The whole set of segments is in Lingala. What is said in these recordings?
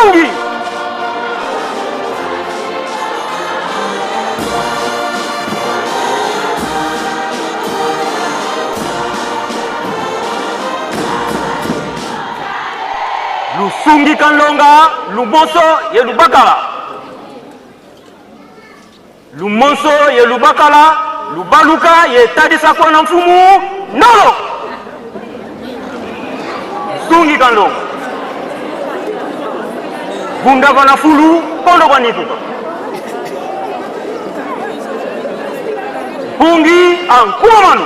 Pungi. Lusungi Kanlonga, Lumonso ye Lubakala. Lumonso ye Lubakala, Lubaluka ye Tadisa Kwana Mfumu, Nolo. Lusungi Kanlonga. Bunda Bana Fulu, Pondo Banituka. Pungi Ankumanu.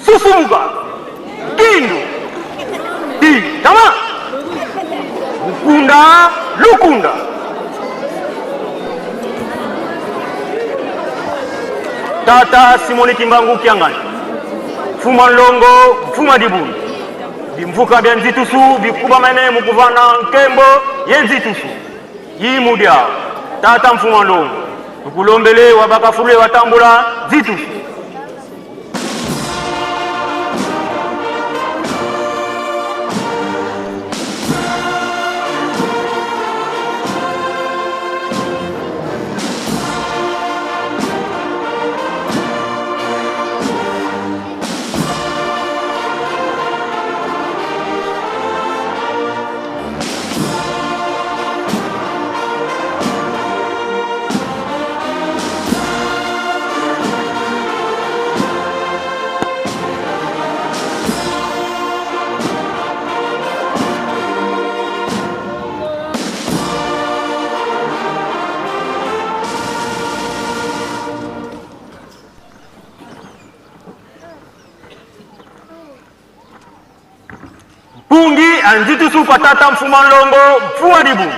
Susumuka, Kindu, Dama, Lukunda, Lukunda. Tata Simoni Kimbangu Kiangani, Fuma Longo, Fuma Dibuni, Bimvuka Bianzitusu, Bikuba Mene Mukuvana Nkembo, Yenzitusu, Yimudia, Tata Mfuma Longo, Ukulombele, Wabakafule, Watambula, Zitusu. Pungi Anzitusu kwa Tata Mfuma Longo, Mfuma Dibuni.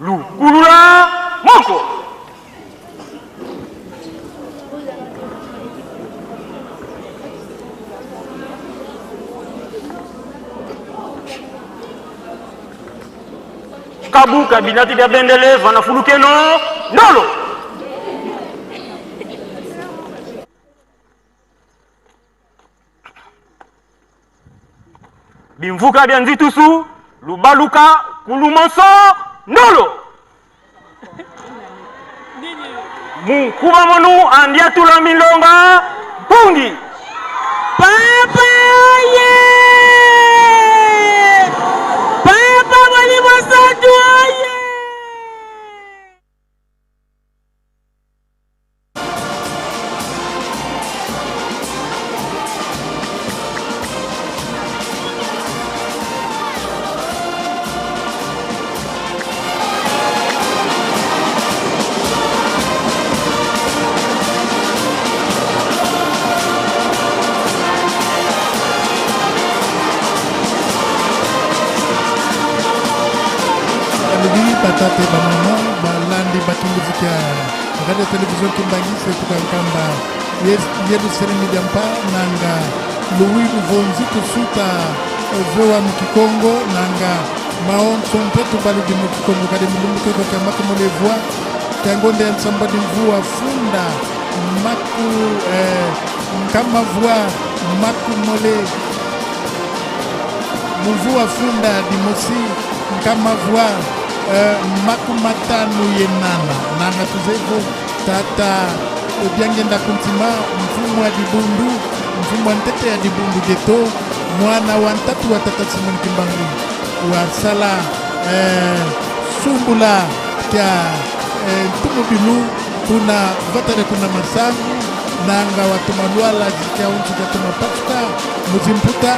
Lukulula Moko. Kabu kabinati bya bendele vanafulukeno Nolo. Bimvuka bya Nzitusu, Lubaluka, Kulumonso, Nolo. Mukuba Monu Andiatula Milonga, Pungi. Papa ye! Papa Walibasatu ye! batate bamama balandi bakimbuzi ya radio télévision Kimbangisi tukankamba Yerusalemu Midiampa nanga Louis Luvonzi kusuta vewa Mkikongo nanga maon sompetu baludi Mkikongo kade mulumbuke kwa kamaka molevwa kangonde nsambadi mvua funda maku kama vua maku mole mvua funda dimosi kama vua maku matanu yenana nanga tuzevo tata obiangenda kuntima mfumu wa dibundu mfumu wa ntete ya dibundu geto mwana wa ntatu wa tata Simon Kimbangu wa sala sumbula kya tumubilu kuna vatare kuna masangu nanga watumaluala zikia unchi katuma patuka muzimputa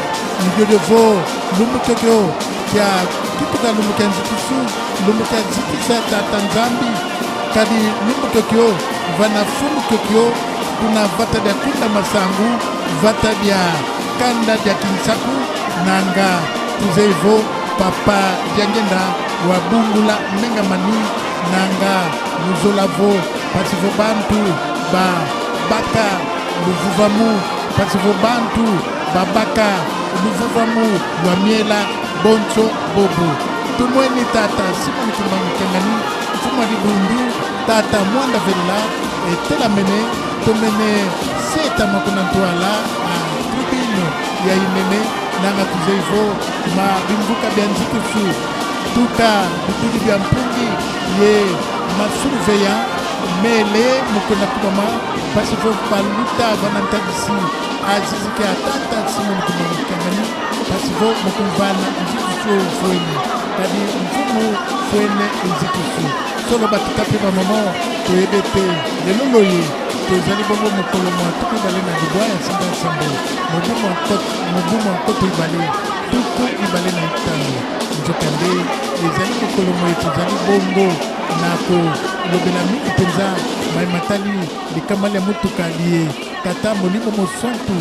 mjodevo lumukekyo kya kituka lumuka nzikusu lumuka nzikisa tata nzambi kadi lumukekyo vana fumukekyo kuna vata dia kunda masangu vata dia kanda dia kinsaku nanga tuzevo papa diangenda wabungula menga mani nanga muzolavo pasivo bantu ba baka luvuvamu pasivo bantu babaka luvuvamu wamiela bonso bobo tumweni tata Simon Kimbangu Kengani mfuma dibundu tata mwanda vela etela mene tomene seta makuna ntwala a tribune ya inene nanga tuzevo ma bimbuka bianzikusu tuka bidudi bya mpungi ye masurveya mele mukuna kubama pasi fo paluta vanantagisi azizike atata Simon Kimbangu Kengani pasi fo mukumvana nzikusu fuene kadi mfumu fuene nzikusu solo batikape ba mama toyebete leloloye tozali bongo mokolo mwa tuku ibale na libwa ya singa nsambo mobumu ankoto ibale tuku ibale na itano nzokande ezali mokolo moye tozali bongo na kolobela mingi mpenza maimatali likamali ya mutuka lie tata molimo mosantu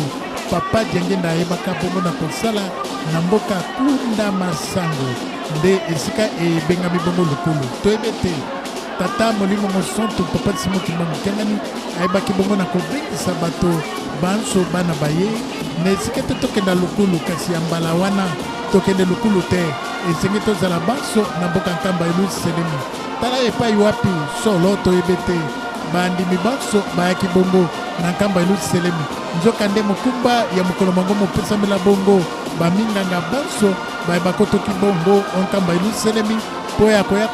papa diangenda ayebaka bongo na kosala na mboka kunda masango nde esika ebengami bongo lokolo toyebe te tata molimo mosantu papa Simon Kimbangu Kengani ayebaki bongo na kobengisa bato banso bana baye na esika te tokenda lokulu kasi ya mbala wana tokende lokulu te esengi tozala banso na mboka nkamba Yerusalemu tala epai wapi solo toyebe te bandimi banso bayaki bongo na nkamba Yerusalemu nzoka nde mokumba ya mokolo mango mopesamela bongo baminganga banso bayebakotoki bongo onkamba Yerusalemu mpo ya koya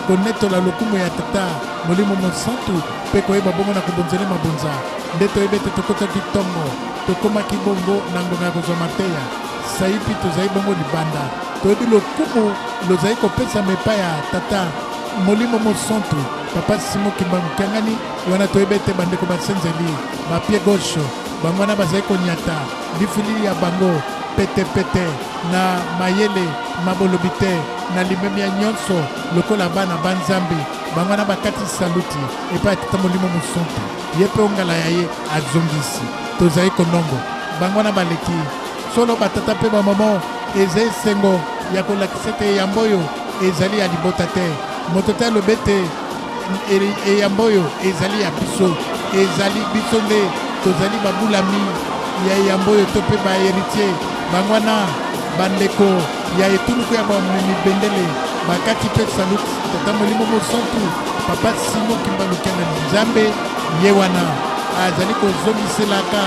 konetola lokumu ya tata molimo mosantu mpe koyeba bongo na kobonzele mabonza nde toyebe te tokotaki ntongo tokomaki bongo na ngonga ya kozwa mateya saipi tozali bongo libanda toyebi lokumu lozali kopesama epai ya tata molimo mosantu papa Simon Kimbangu Kengani wana toyebe te bandeko basenzeli bapie gauche bango wana bazali konyata lifili ya bango petepete na mayele mabolobi te na limemi ya nyonso lokola bana banzambe bango wana bakati saluti epai ya tata molimo mosantu ye mpe ongala ya ye azongisi tozali konongo bango wana baleki solo batata mpe bamama ezali esengo ya kolakisa ete eyamba oyo ezali ya libota te moto te alobi ete eyamba oyo ezali ya biso ezali biso nde tozali babulami ya eyamba oyo to mpe baheritier bango wana bandeko ya etuluku ya bamemi bendele bakati mpe salut tata molimo mosantu papa Simon Kimbangu Kengani nzambe ye wana azali kozongiselaka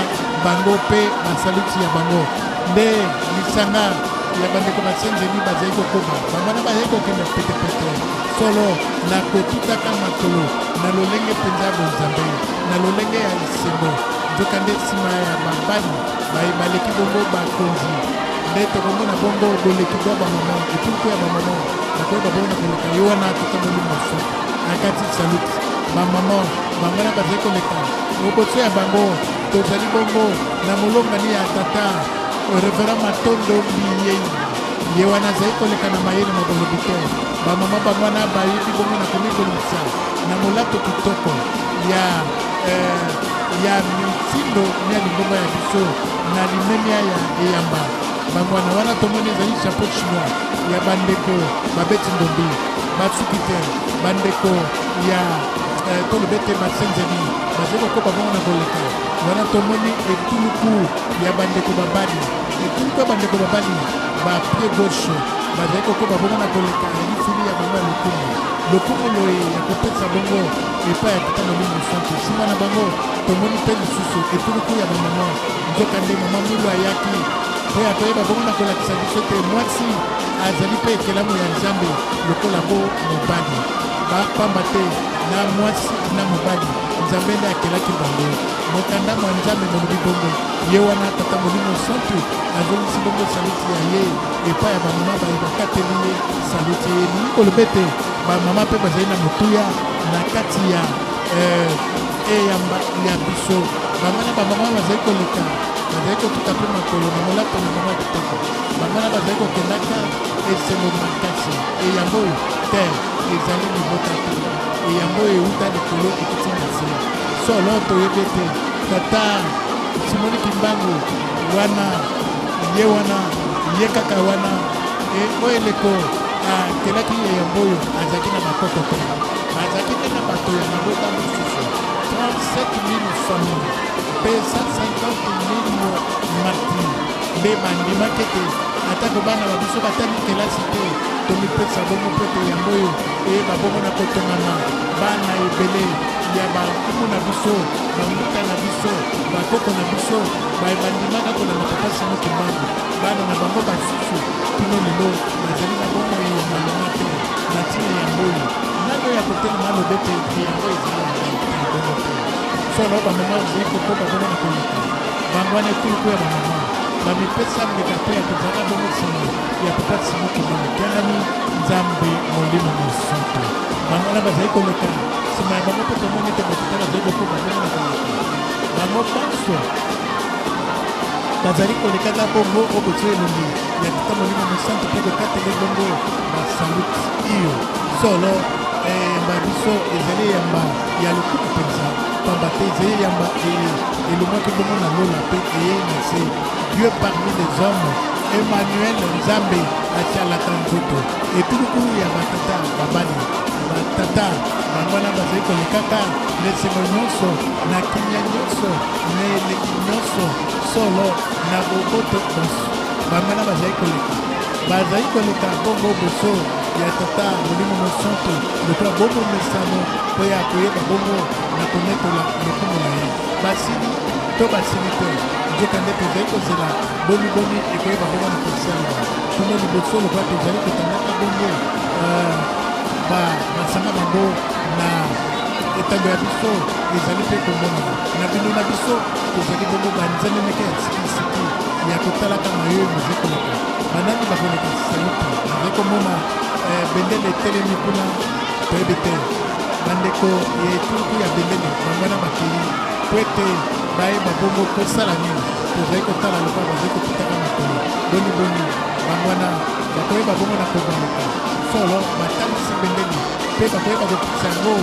bango mpe basaluti ya bango nde lisanga ya bandeko basenzeli bazali kokoba bango wana bazali kokende petepete solo na kotutaka makolo na lolenge mpenza ya bonzambe na lolenge ya lisembo nzoka nde nsima ya babali baleki bongo bakonzi nde tokomona bongo boleki bwa bamama etuku ya bamama bakoyeba bongo na koleka yo wana tata molimo mosu akati saluti bamama bango wana bazali koleka oboso ya bango tozali bongo na molongani ya tata Reverend Matondo Biyei ye wana azali koleka na mayele mabolobi te bamama bango wana bayebi bongo na komikolisa na molato kitoko ya mitindo ya lingomba ya biso na limemia ya eyamba bango wana tomoni ezali chapeau chinois ya bandeko babeti ndombi basuki te bandeko ya tolobete basenzeli bazali kokoba bongo na koleka wana tomoni etuluku ya bandeko babali etuluku ya bandeko babali bapie gauche bazali kokoba bongo na koleka elifili ya bango ya lokumu loye ya kopesa bongo epai ya tata molimo santo nsima na bango tomoni mpe lisusu etuluku ya bamama nzoka nde mama mulu ayaki po ya koyeba bongo na kolakisa biso te mwasi azali mpe ekelamu ya nzambe lokola bo mobali bapamba te na mwasi na mobali nzambe nde akelaki bango mokanda mwa nzambe molobi bongo ye wana tata molimo santu azongisi bongo saluti ya ye epai ya bamama bakateli ye saluti ye ningi koloba ete bamama mpe bazali na motuya na kati ya eyamba ya biso bamana bamama bazali koleka bazali kotuka mpe makolo na molato na bango ya kitoko bamana bazali kokendaka eselo makasi eyambo oyo te ezali libota te eyambo oyo euta likolo ekiti na se solo toyebi ete tata simoni kimbangu wana ye wana ye kaka wana oyo eleko akelaki eyambo oyo azalaki na bakoko te azalaki te na bato ya mabota mosusu 37 000 famille mpe 150 000 martir nde bandimaki ete atako bana babiso batali kelasi te tomipesa bongo mpe te yango oyo eyeba bongo na kotongana bana ebele ya bakumu na biso bamuta na biso bakoko na biso bandimaka kolanda papa simo kimbangu bana na bango basusu kino lelo bazali na bongo ya malonga te na ntina yango oyo nano ya kotelema alobe te yango ezali na bongo te solo bamama ozali kokoba bongo na koleka bango wana etuluku ya bamama bamipesa mbeka mpe ya kozala bongo nsima ya papa simo kimbangu kiangani nzambe molimo mosantu bango wana bazali koleka nsima ya bango mpe tomoni ete batata bazali kokoba bongo na koleka bango banso bazali kolekaka bongo oboso elongi ya tata molimo mosantu mpe kokatele bongo basaluti iyo solo eyamba biso ezali eyamba ya lokumu mpenza pamba te ezali eyamba elongwaki bongo na lola mpe eye na se Dieu parmi les hommes Emmanuel nzambe atialaka nzoto etuluku ya batata babali batata bango wana bazali kolekaka lesengo nyonso na kimia nyonso na eleki nyonso solo na boboto nyonso bango wana bazali koleka bongo boso ya tata molimo mosantu lokola bongo mesano mpo ya koyeba bongo na konetola lokumu na ye basili to basili te nzoka nde tozali kozela boniboni ekoyeba bongo na kosalema kuno liboso lokola tozali kotangaka bongo masanga bango na etando ya biso ezali mpe komonana na bino na biso tozali bongo banzambe meke ya sikisiki ya kotalaka mayo mozali koleka banani bakoleka saluti nazali komona bendele etelemi kuna toyebi te bandeko ya etuluku ya bendele bangwana bakei po ete bayeba bongo kosala nini tozali kotala lokola bazali kopitaka makolo boniboni bangwana bakoyeba bongo na kobaluka solo batangisi bendele mpe bakoyeba kokitisa yango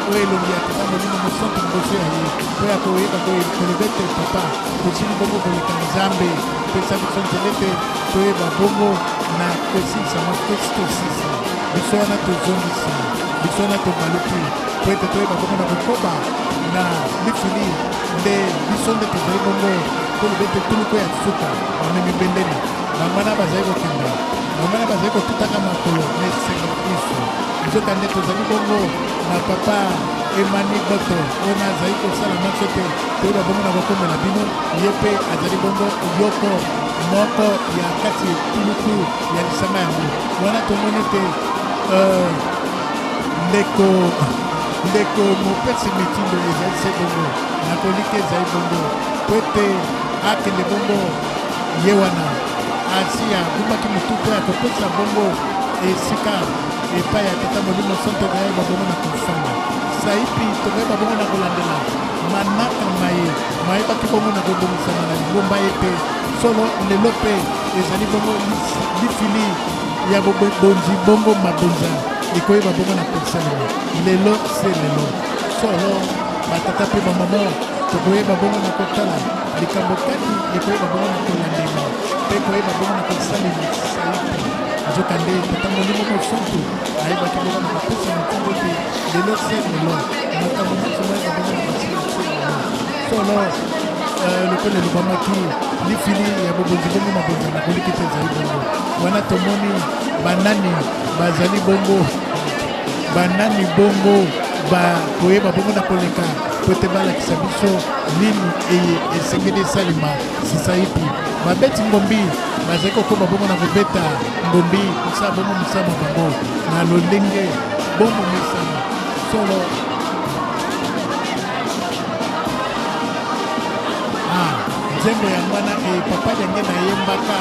oyo elongi ya tata molimo mosantu liboso ya ye po ya koyeba koloba ete papa tosili bongo koleka nzambe pesa biso nzela ete toyeba bongo na kosilisama tosi tosisi biso wana tozongisi biso wana tobaluki po ete toyeba bongo na kokoba na lifili nde biso nde tozali bongo toloba ete tuluku ya suka bamemi bendeli bango wana bazali kokenda bango wana bazali kotutaka makolo na esengo biso nzoka nde tozali bongo na papa emani boto oyo azali kosala matso te toyeba bongo na kokomela bino ye mpe azali bongo yoko moko ya kati etuluku ya lisanga yango wana tomoni ete ndeko mopesi mitindo ezali se bongo nakoliki ezali bongo po ete akende bongo ye wana asia bumaki motu mpo ya kopesa bongo esika epai ya tata molimo santo toyeba bongo na kofanda saipi tokoyeba bongo na kolandela manaka maye mayebaki bongo na kobongisama na libomba ye te solo lelo mpe ezali bongo lifili ya bonzi bongo mabonza ekoyeba bongo na kosalema lelo se lelo solo batata mpe bamama tokoyeba bongo na kotala likambo kati ekoyeba bongo na kolandema mpe koyeba bongo na kosalema saipi nzokande tata molimo mosusu ayebaki bongo na bapesa motingo te lelo selelo makambo nyonso moyeba bongo na basilaselelo solo lokola elobamaki lifili ya bobonzi bongo mabonza na koliki te ezali bongo wana tomoni banani bazali bongo banani bongo bakoyeba bongo na koleka po ete balakisa biso nini esengeli esalema sisaipi babeti ngombi bazali kokoma bongo na kobeta ngombi kosala bongo mosama bango na lolenge bongo mesana solo nzembo yango wana papa yange nayembaka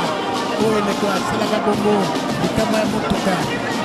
oyo eleko asalaka bongo likama ya motuka